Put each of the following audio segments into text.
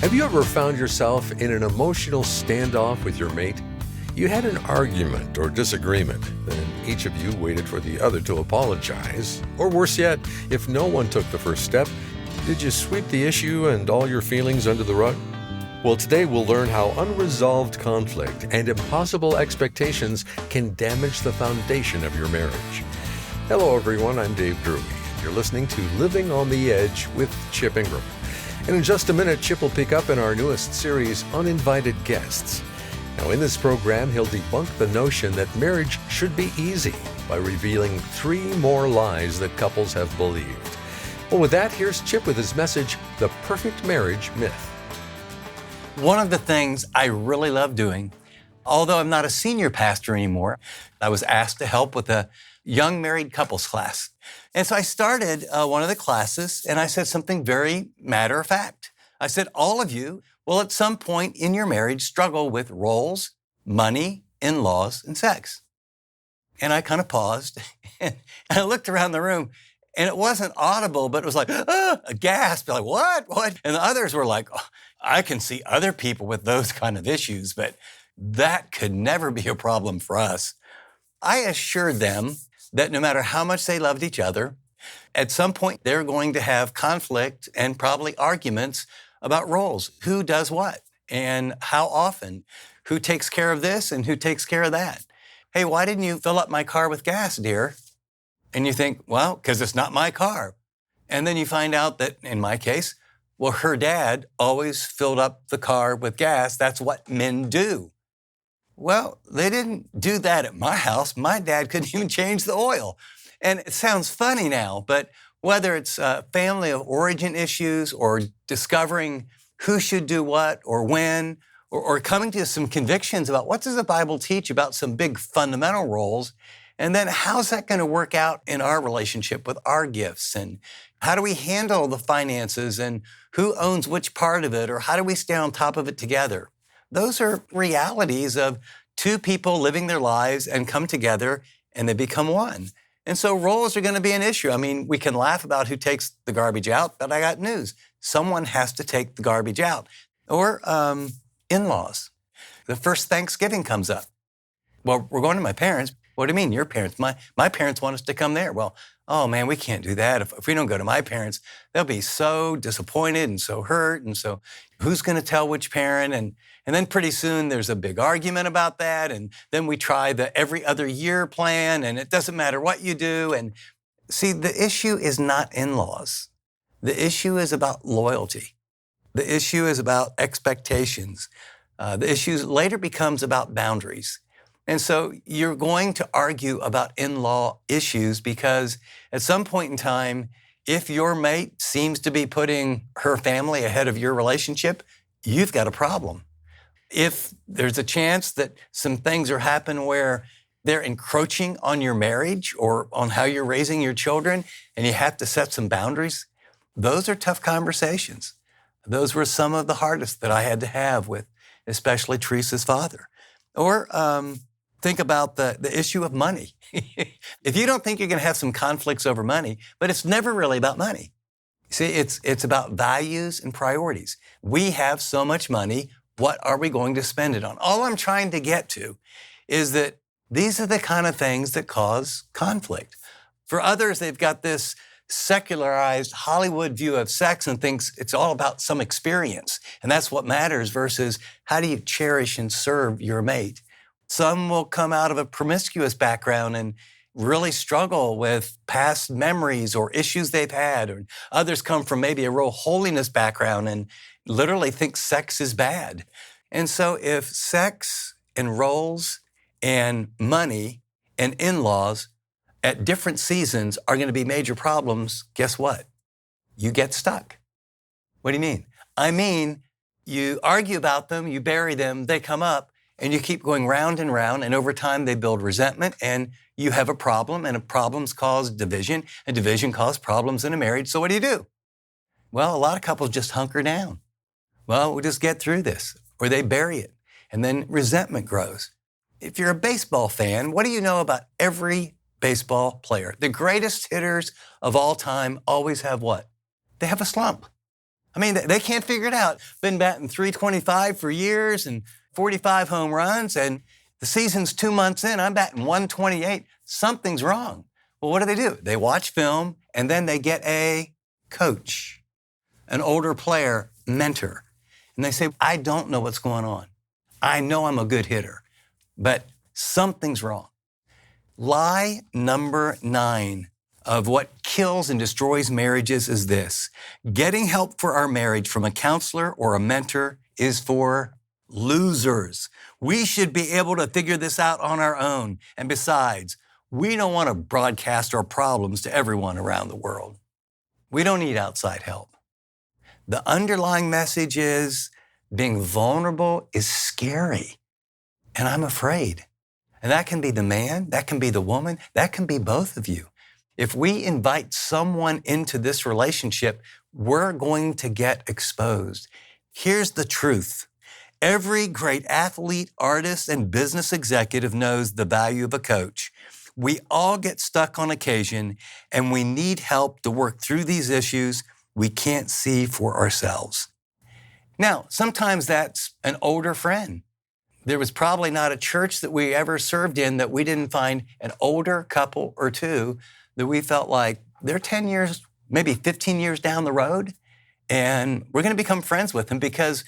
Have you ever found yourself in an emotional standoff with your mate? You had an argument or disagreement, then each of you waited for the other to apologize. Or worse yet, if no one took the first step, did you sweep the issue and all your feelings under the rug? Well, today we'll learn how unresolved conflict and impossible expectations can damage the foundation of your marriage. Hello, everyone. I'm Dave Drury. You're listening to Living on the Edge with Chip Ingram. And in just a minute, Chip will pick up in our newest series, Uninvited Guests. Now, in this program, he'll debunk the notion that marriage should be easy by revealing 3 more lies that couples have believed. Well, with that, here's Chip with his message, The Perfect Marriage Myth. One of the things I really love doing, although I'm not a senior pastor anymore, I was asked to help with a young married couples class. And so I started one of the classes and I said something very matter of fact. I said, all of you will at some point in your marriage struggle with roles, money, in-laws, and sex. And I kind of paused and I looked around the room and it wasn't audible, but it was like, a gasp, like, what? And the others were like, oh, I can see other people with those kind of issues, but that could never be a problem for us. I assured them that no matter how much they loved each other, at some point they're going to have conflict and probably arguments about roles. Who does what and how often? Who takes care of this and who takes care of that? Hey, why didn't you fill up my car with gas, dear? And you think, well, because it's not my car. And then you find out that, in my case, well, her dad always filled up the car with gas. That's what men do. Well, they didn't do that at my house. My dad couldn't even change the oil. And it sounds funny now, but whether it's family of origin issues or discovering who should do what or when, or coming to some convictions about what does the Bible teach about some big fundamental roles, and then how's that going to work out in our relationship with our gifts, and how do we handle the finances and who owns which part of it, or how do we stay on top of it together? Those are realities of 2 people living their lives and come together and they become one. And so roles are going to be an issue. I mean, we can laugh about who takes the garbage out, but I got news. Someone has to take the garbage out. Or in-laws. The first Thanksgiving comes up. Well, we're going to my parents. What do you mean, your parents? My parents want us to come there. Well, oh man, we can't do that. If we don't go to my parents, they'll be so disappointed and so hurt. And so who's going to tell which parent? And then pretty soon there's a big argument about that. And then we try the every other year plan and it doesn't matter what you do. And see, the issue is not in-laws. The issue is about loyalty. The issue is about expectations. The issue later becomes about boundaries. And so you're going to argue about in-law issues because at some point in time, if your mate seems to be putting her family ahead of your relationship, you've got a problem. If there's a chance that some things are happening where they're encroaching on your marriage or on how you're raising your children and you have to set some boundaries, those are tough conversations. Those were some of the hardest that I had to have with especially Teresa's father. Or think about the issue of money. If you don't think you're going to have some conflicts over money, but it's never really about money. See, it's about values and priorities. We have so much money. What are we going to spend it on? All I'm trying to get to is that these are the kind of things that cause conflict. For others, they've got this secularized Hollywood view of sex and thinks it's all about some experience. And that's what matters versus how do you cherish and serve your mate? Some will come out of a promiscuous background and really struggle with past memories or issues they've had. Or others come from maybe a real holiness background and literally think sex is bad. And so if sex and roles and money and in-laws at different seasons are going to be major problems, guess what? You get stuck. What do you mean? I mean, you argue about them, you bury them, they come up, and you keep going round and round, and over time they build resentment, and you have a problem, and problems cause division, and division causes problems in a marriage. So what do? Well, a lot of couples just hunker down. Well, we'll just get through this, or they bury it, and then resentment grows. If you're a baseball fan, what do you know about every baseball player? The greatest hitters of all time always have what? They have a slump. I mean, they can't figure it out. Been batting .325 for years and 45 home runs, and the season's 2 months in, I'm batting .128. Something's wrong. Well, what do? They watch film, and then they get a coach, an older player, mentor. And they say, I don't know what's going on. I know I'm a good hitter, but something's wrong. Lie number 9 of what kills and destroys marriages is this: getting help for our marriage from a counselor or a mentor is for losers. We should be able to figure this out on our own. And besides, we don't want to broadcast our problems to everyone around the world. We don't need outside help. The underlying message is being vulnerable is scary, and I'm afraid. And that can be the man, that can be the woman, that can be both of you. If we invite someone into this relationship, we're going to get exposed. Here's the truth. Every great athlete, artist, and business executive knows the value of a coach. We all get stuck on occasion, and we need help to work through these issues we can't see for ourselves. Now, sometimes that's an older friend. There was probably not a church that we ever served in that we didn't find an older couple or two that we felt like they're 10 years, maybe 15 years down the road, and we're going to become friends with them because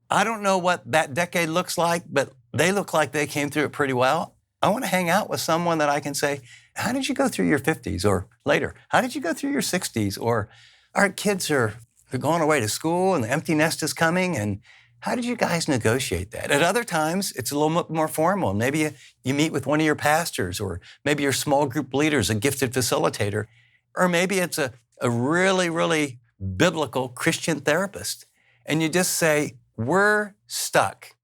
I don't know what that decade looks like, but they look like they came through it pretty well. I want to hang out with someone that I can say, how did you go through your 50s? Or later, how did you go through your 60s? Or our kids are going away to school and the empty nest is coming, and how did you guys negotiate that? At other times, it's a little bit more formal. Maybe you meet with one of your pastors, or maybe your small group leader is a gifted facilitator, or maybe it's a really, really biblical Christian therapist. And you just say, we're stuck.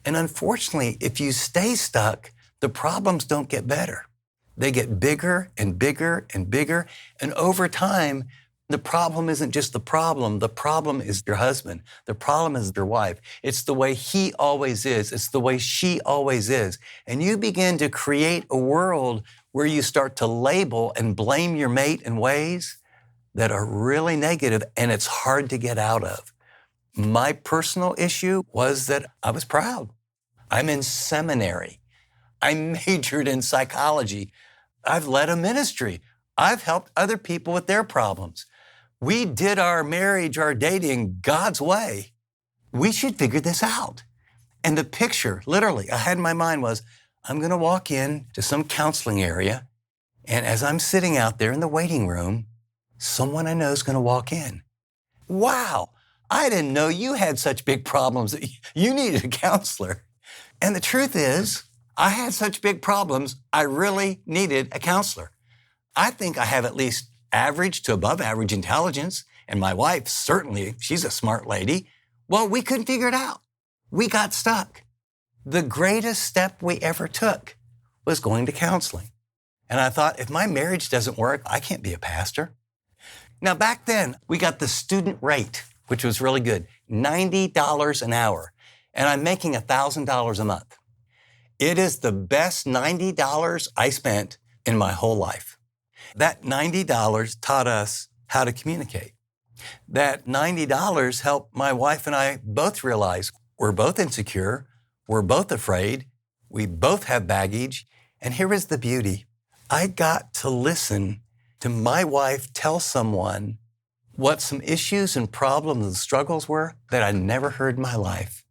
And unfortunately, if you stay stuck, the problems don't get better. They get bigger and bigger and bigger. And over time, the problem isn't just the problem. The problem is your husband. The problem is your wife. It's the way he always is. It's the way she always is. And you begin to create a world where you start to label and blame your mate in ways that are really negative, and it's hard to get out of. My personal issue was that I was proud. I'm in seminary. I majored in psychology. I've led a ministry. I've helped other people with their problems. We did our marriage, our dating, God's way. We should figure this out. And the picture, literally, I had in my mind was, I'm going to walk in to some counseling area, and as I'm sitting out there in the waiting room, someone I know is going to walk in. Wow, I didn't know you had such big problems that you needed a counselor. And the truth is, I had such big problems, I really needed a counselor. I think I have at least average to above average intelligence, and my wife, certainly, she's a smart lady. Well, we couldn't figure it out. We got stuck. The greatest step we ever took was going to counseling. And I thought, if my marriage doesn't work, I can't be a pastor. Now, back then, we got the student rate, which was really good, $90 an hour. And I'm making $1,000 a month. It is the best $90 I spent in my whole life. That $90 taught us how to communicate. That $90 helped my wife and I both realize we're both insecure, we're both afraid, we both have baggage, and here is the beauty. I got to listen to my wife tell someone what some issues and problems and struggles were that I never heard in my life.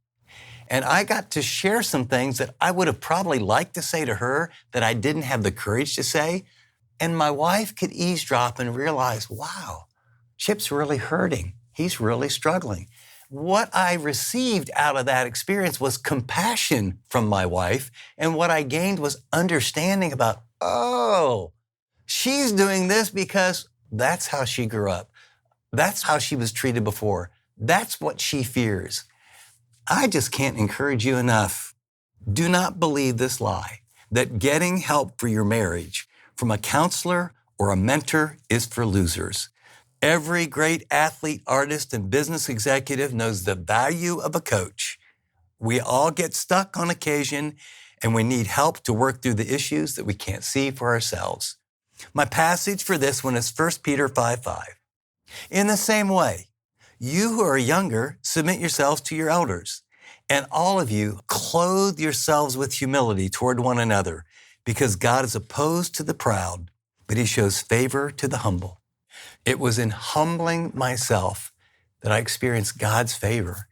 And I got to share some things that I would have probably liked to say to her that I didn't have the courage to say. And my wife could eavesdrop and realize, wow, Chip's really hurting. He's really struggling. What I received out of that experience was compassion from my wife. And what I gained was understanding about, oh, she's doing this because that's how she grew up. That's how she was treated before. That's what she fears. I just can't encourage you enough. Do not believe this lie that getting help for your marriage from a counselor or a mentor is for losers. Every great athlete, artist, and business executive knows the value of a coach. We all get stuck on occasion, and we need help to work through the issues that we can't see for ourselves. My passage for this one is 1 Peter 5:5. In the same way, You who are younger, submit yourselves to your elders. And all of you, clothe yourselves with humility toward one another, because God is opposed to the proud, but he shows favor to the humble. It was in humbling myself that I experienced God's favor,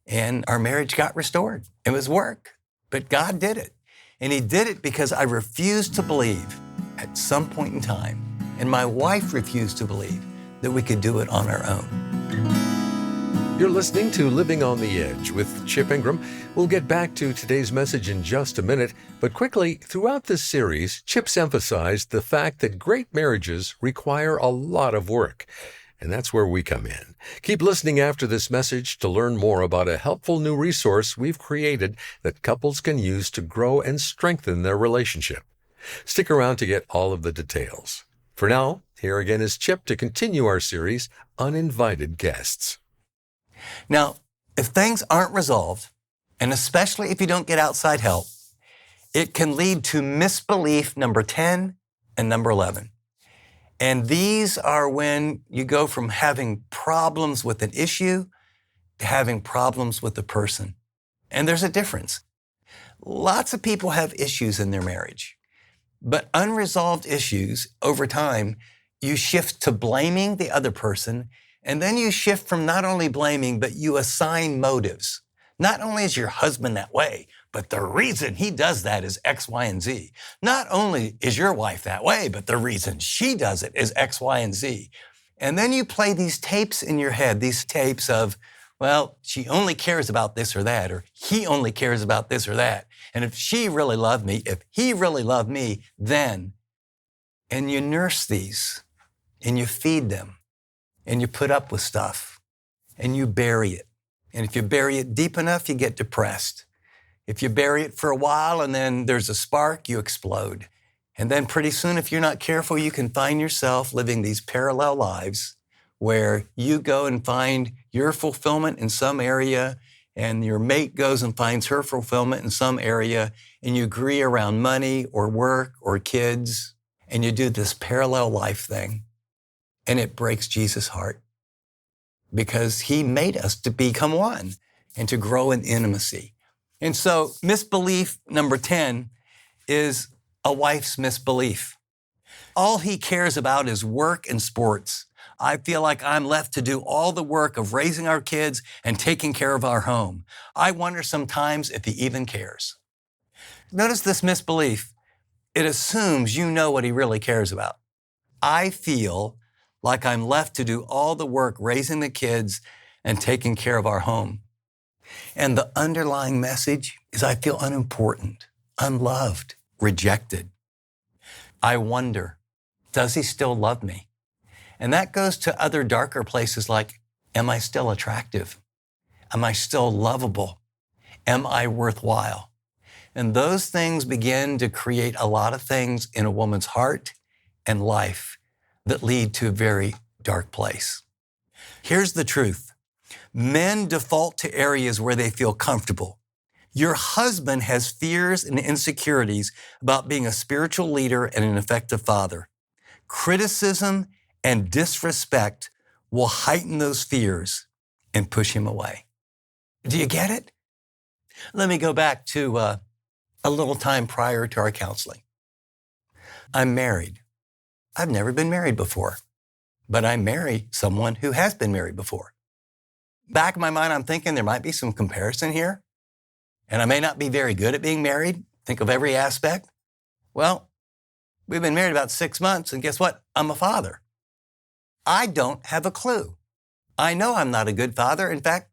and our marriage got restored. It was work, but God did it. And he did it because I refused to believe at some point in time, and my wife refused to believe that we could do it on our own. You're listening to Living on the Edge with Chip Ingram. We'll get back to today's message in just a minute, but quickly, throughout this series, Chip's emphasized the fact that great marriages require a lot of work, and that's where we come in. Keep listening after this message to learn more about a helpful new resource we've created that couples can use to grow and strengthen their relationship. Stick around to get all of the details. For now, here again is Chip to continue our series, Uninvited Guests. Now, if things aren't resolved, and especially if you don't get outside help, it can lead to misbelief number 10 and number 11. And these are when you go from having problems with an issue to having problems with the person. And there's a difference. Lots of people have issues in their marriage, but unresolved issues over time, you shift to blaming the other person. And then you shift from not only blaming, but you assign motives. Not only is your husband that way, but the reason he does that is X, Y, and Z. Not only is your wife that way, but the reason she does it is X, Y, and Z. And then you play these tapes in your head, these tapes of, well, she only cares about this or that, or he only cares about this or that. And if she really loved me, if he really loved me, then. And you nurse these and you feed them. And you put up with stuff, and you bury it. And if you bury it deep enough, you get depressed. If you bury it for a while and then there's a spark, you explode. And then pretty soon, if you're not careful, you can find yourself living these parallel lives where you go and find your fulfillment in some area, and your mate goes and finds her fulfillment in some area, and you agree around money or work or kids, and you do this parallel life thing. And it breaks Jesus' heart because he made us to become one and to grow in intimacy. And so misbelief number 10 is a wife's misbelief. All he cares about is work and sports. I feel like I'm left to do all the work of raising our kids and taking care of our home. I wonder sometimes if he even cares. Notice this misbelief. It assumes you know what he really cares about. I feel like I'm left to do all the work raising the kids and taking care of our home. And the underlying message is I feel unimportant, unloved, rejected. I wonder, does he still love me? And that goes to other darker places like, am I still attractive? Am I still lovable? Am I worthwhile? And those things begin to create a lot of things in a woman's heart and life that lead to a very dark place. Here's the truth. Men default to areas where they feel comfortable. Your husband has fears and insecurities about being a spiritual leader and an effective father. Criticism and disrespect will heighten those fears and push him away. Do you get it? Let me go back to a little time prior to our counseling. I'm married. I've never been married before, but I marry someone who has been married before. Back in my mind, I'm thinking there might be some comparison here, and I may not be very good at being married. Think of every aspect. Well, we've been married about 6 months, and guess what? I'm a father. I don't have a clue. I know I'm not a good father. In fact,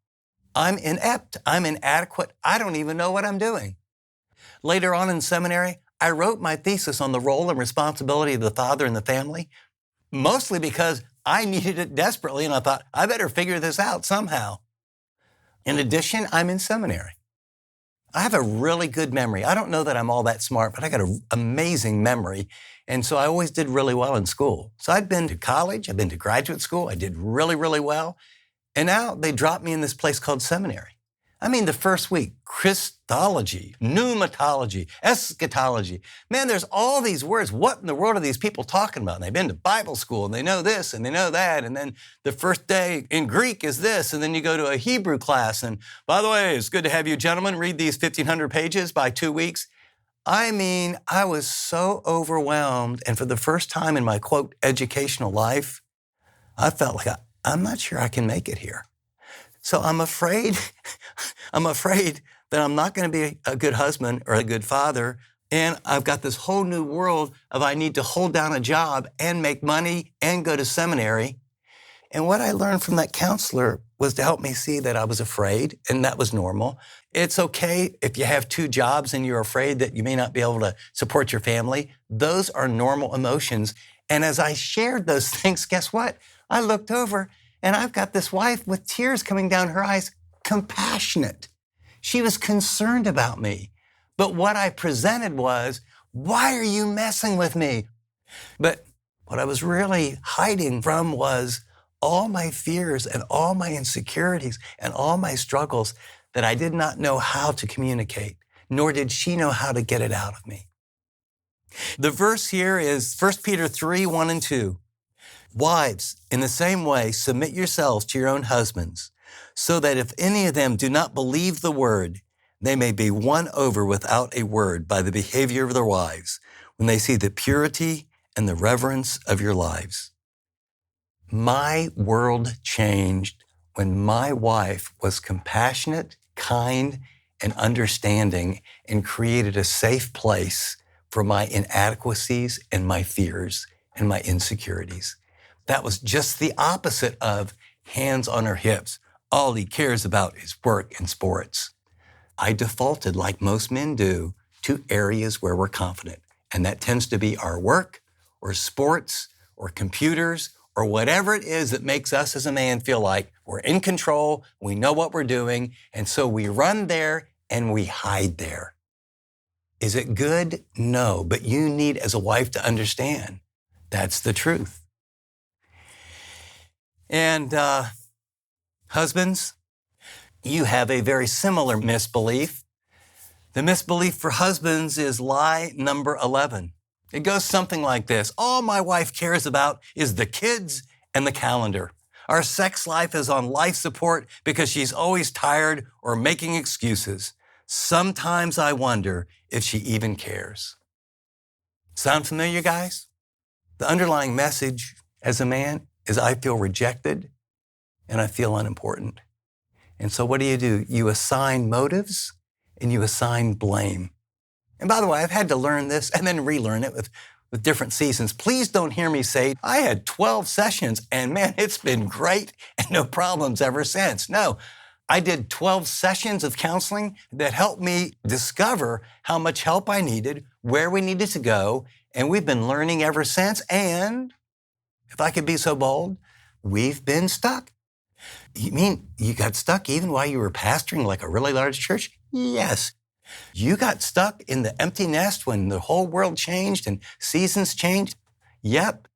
I'm inept. I'm inadequate. I don't even know what I'm doing. Later on in seminary, I wrote my thesis on the role and responsibility of the father in the family, mostly because I needed it desperately, and I thought, I better figure this out somehow. In addition, I'm in seminary. I have a really good memory. I don't know that I'm all that smart, but I got an amazing memory, and so I always did really well in school. So I'd been to college, I'd been to graduate school, I did really, really well, and now they dropped me in this place called seminary. I mean, the first week, Christology, pneumatology, eschatology. Man, there's all these words. What in the world are these people talking about? And they've been to Bible school and they know this and they know that. And then the first day in Greek is this. And then you go to a Hebrew class. And by the way, it's good to have you gentlemen read these 1,500 pages by 2 weeks. I mean, I was so overwhelmed. And for the first time in my, quote, educational life, I felt like I'm not sure I can make it here. So I'm afraid that I'm not going to be a good husband or a good father. And I've got this whole new world of I need to hold down a job and make money and go to seminary. And what I learned from that counselor was to help me see that I was afraid, and that was normal. It's okay if you have 2 jobs and you're afraid that you may not be able to support your family. Those are normal emotions. And as I shared those things, guess what? I looked over and I've got this wife with tears coming down her eyes, compassionate. She was concerned about me. But what I presented was, why are you messing with me? But what I was really hiding from was all my fears and all my insecurities and all my struggles that I did not know how to communicate, nor did she know how to get it out of me. The verse here is 1 Peter 3, 1 and 2. Wives, in the same way, submit yourselves to your own husbands, so that if any of them do not believe the word, they may be won over without a word by the behavior of their wives, when they see the purity and the reverence of your lives. My world changed when my wife was compassionate, kind, and understanding and created a safe place for my inadequacies and my fears and my insecurities. That was just the opposite of hands on her hips. All he cares about is work and sports. I defaulted, like most men do, to areas where we're confident. And that tends to be our work or sports or computers or whatever it is that makes us as a man feel like we're in control, we know what we're doing, and so we run there and we hide there. Is it good? No, but you need as a wife to understand that's the truth. And husbands, you have a very similar misbelief. The misbelief for husbands is lie number 11. It goes something like this. All my wife cares about is the kids and the calendar. Our sex life is on life support because she's always tired or making excuses. Sometimes I wonder if she even cares. Sound familiar, guys? The underlying message as a man is I feel rejected and I feel unimportant. And so what do? You assign motives and you assign blame. And by the way, I've had to learn this and then relearn it with different seasons. Please don't hear me say, I had 12 sessions and man, it's been great and no problems ever since. No, I did 12 sessions of counseling that helped me discover how much help I needed, where we needed to go, and we've been learning ever since. And if I could be so bold, we've been stuck. You mean you got stuck even while you were pastoring like a really large church? Yes. You got stuck in the empty nest when the whole world changed and seasons changed? Yep.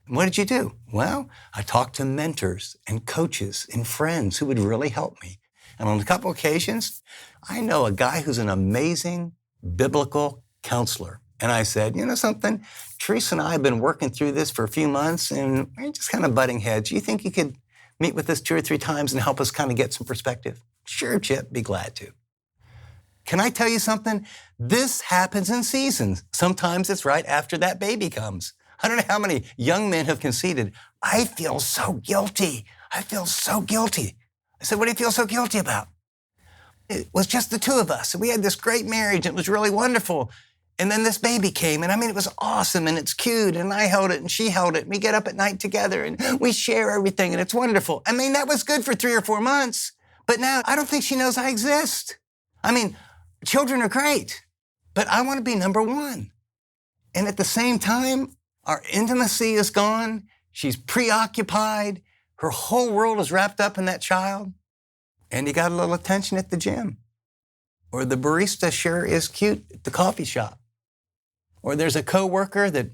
What did you do? Well, I talked to mentors and coaches and friends who would really help me. And on a couple occasions, I know a guy who's an amazing biblical counselor. And I said, you know something? Teresa and I have been working through this for a few months and we're just kind of butting heads. You think you could meet with us 2 or 3 times and help us kind of get some perspective? Sure, Chip, be glad to. Can I tell you something? This happens in seasons. Sometimes it's right after that baby comes. I don't know how many young men have conceded, I feel so guilty. I feel so guilty. I said, what do you feel so guilty about? It was just the 2 of us. We had this great marriage. And it was really wonderful. And then this baby came. And I mean, it was awesome. And it's cute. And I held it and she held it. And we get up at night together and we share everything. And it's wonderful. I mean, that was good for 3 or 4 months. But now I don't think she knows I exist. I mean, children are great. But I want to be number 1. And at the same time, our intimacy is gone. She's preoccupied. Her whole world is wrapped up in that child. And you got a little attention at the gym. Or the barista sure is cute at the coffee shop. Or there's a coworker that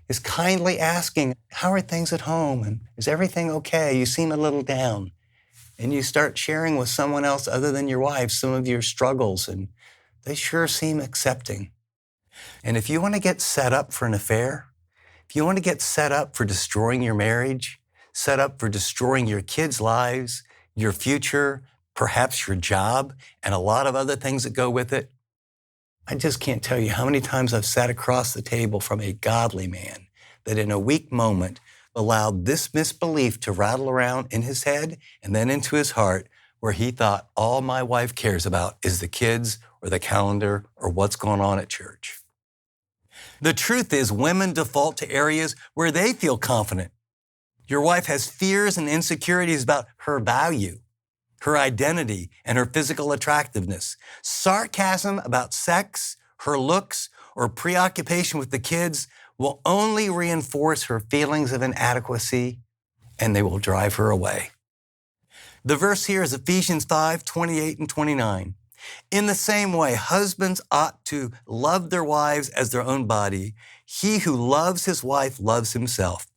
is kindly asking, how are things at home? And is everything okay? You seem a little down. and you start sharing with someone else other than your wife some of your struggles, and they sure seem accepting. And if you want to get set up for an affair, if you want to get set up for destroying your marriage, set up for destroying your kids' lives, your future, perhaps your job, and a lot of other things that go with it, I just can't tell you how many times I've sat across the table from a godly man that in a weak moment allowed this misbelief to rattle around in his head and then into his heart, where he thought all my wife cares about is the kids or the calendar or what's going on at church. The truth is, women default to areas where they feel confident. Your wife has fears and insecurities about her value, her identity, and her physical attractiveness. Sarcasm about sex, her looks, or preoccupation with the kids will only reinforce her feelings of inadequacy, and they will drive her away. The verse here is Ephesians 5:28 and 29. In the same way, husbands ought to love their wives as their own body. He who loves his wife loves himself.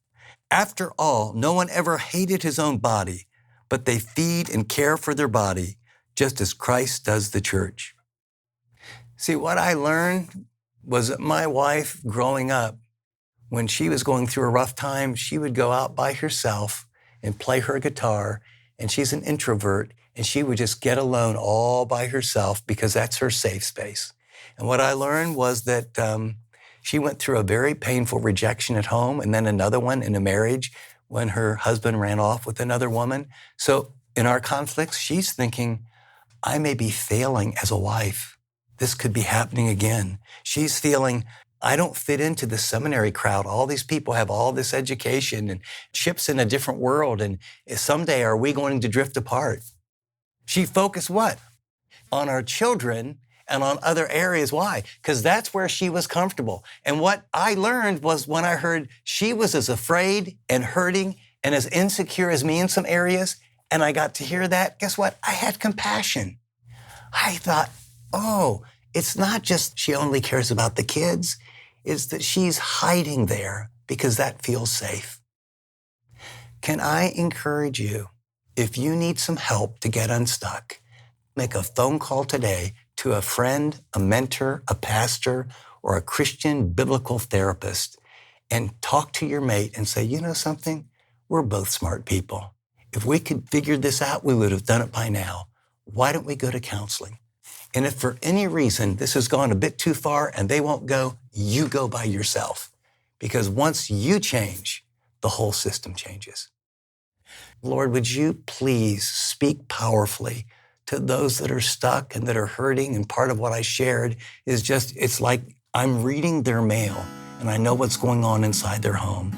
After all, no one ever hated his own body, but they feed and care for their body, just as Christ does the church. See, what I learned was that my wife growing up, when she was going through a rough time, she would go out by herself and play her guitar, and she's an introvert, and she would just get alone all by herself because that's her safe space. And what I learned was that she went through a very painful rejection at home and then another one in a marriage when her husband ran off with another woman. So in our conflicts, she's thinking, I may be failing as a wife. This could be happening again. She's feeling, I don't fit into the seminary crowd. All these people have all this education and Chip's in a different world. And someday are we going to drift apart? She focused what? On our children and on other areas. Why? Because that's where she was comfortable. And what I learned was when I heard she was as afraid and hurting and as insecure as me in some areas, and I got to hear that, guess what? I had compassion. I thought, oh, it's not just she only cares about the kids. It's that she's hiding there because that feels safe. Can I encourage you, if you need some help to get unstuck, make a phone call today to a friend, a mentor, a pastor, or a Christian biblical therapist and talk to your mate and say, you know something? We're both smart people. If we could figure this out, we would have done it by now. Why don't we go to counseling? And if for any reason this has gone a bit too far and they won't go, you go by yourself. Because once you change, the whole system changes. Lord, would you please speak powerfully to those that are stuck and that are hurting? And part of what I shared is just, it's like I'm reading their mail and I know what's going on inside their home.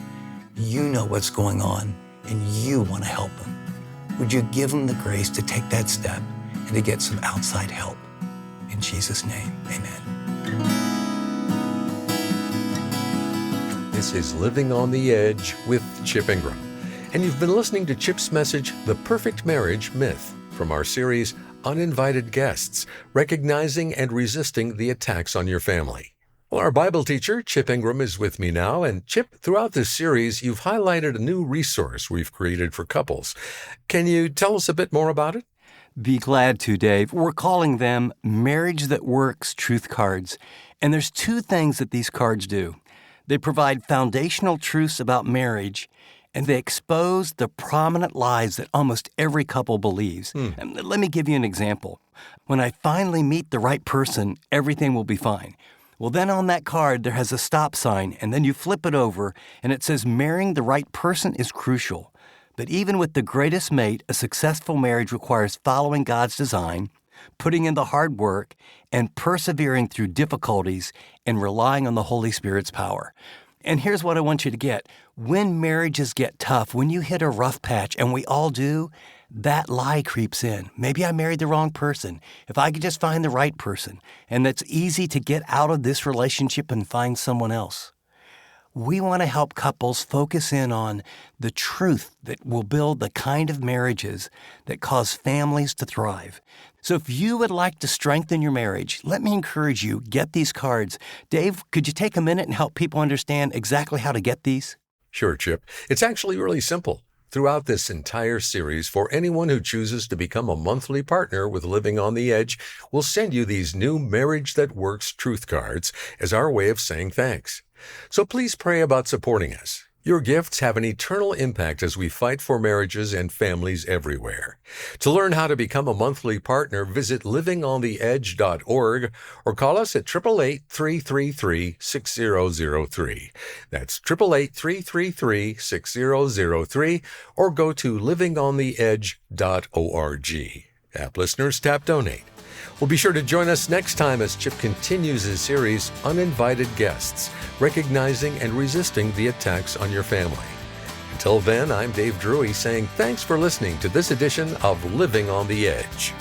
You know what's going on and you want to help them. Would you give them the grace to take that step and to get some outside help? In Jesus' name, amen. This is Living on the Edge with Chip Ingram. And you've been listening to Chip's message, The Perfect Marriage Myth, from our series, Uninvited Guests, Recognizing and Resisting the Attacks on Your Family. Well, our Bible teacher, Chip Ingram, is with me now. And Chip, throughout this series, you've highlighted a new resource we've created for couples. Can you tell us a bit more about it? Be glad to, Dave. We're calling them Marriage That Works Truth Cards. And there's two things that these cards do. They provide foundational truths about marriage, and they expose the prominent lies that almost every couple believes. And let me give you an example. When I finally meet the right person, everything will be fine. Well, then on that card, there has a stop sign, and then you flip it over, and it says marrying the right person is crucial. But even with the greatest mate, a successful marriage requires following God's design, putting in the hard work, and persevering through difficulties and relying on the Holy Spirit's power. And here's what I want you to get. When marriages get tough, when you hit a rough patch, and we all do, that lie creeps in. Maybe I married the wrong person. If I could just find the right person. And it's easy to get out of this relationship and find someone else. We want to help couples focus in on the truth that will build the kind of marriages that cause families to thrive. So if you would like to strengthen your marriage, let me encourage you, get these cards. Dave, could you take a minute and help people understand exactly how to get these? Sure, Chip. It's actually really simple. Throughout this entire series, for anyone who chooses to become a monthly partner with Living on the Edge, we'll send you these new Marriage That Works truth cards as our way of saying thanks. So please pray about supporting us. Your gifts have an eternal impact as we fight for marriages and families everywhere. To learn how to become a monthly partner, visit livingontheedge.org or call us at 888-333-6003. That's 888-333-6003 or go to livingontheedge.org. App listeners, tap donate. Well, be sure to join us next time as Chip continues his series, Uninvited Guests, Recognizing and Resisting the Attacks on Your Family. Until then, I'm Dave Drury saying thanks for listening to this edition of Living on the Edge.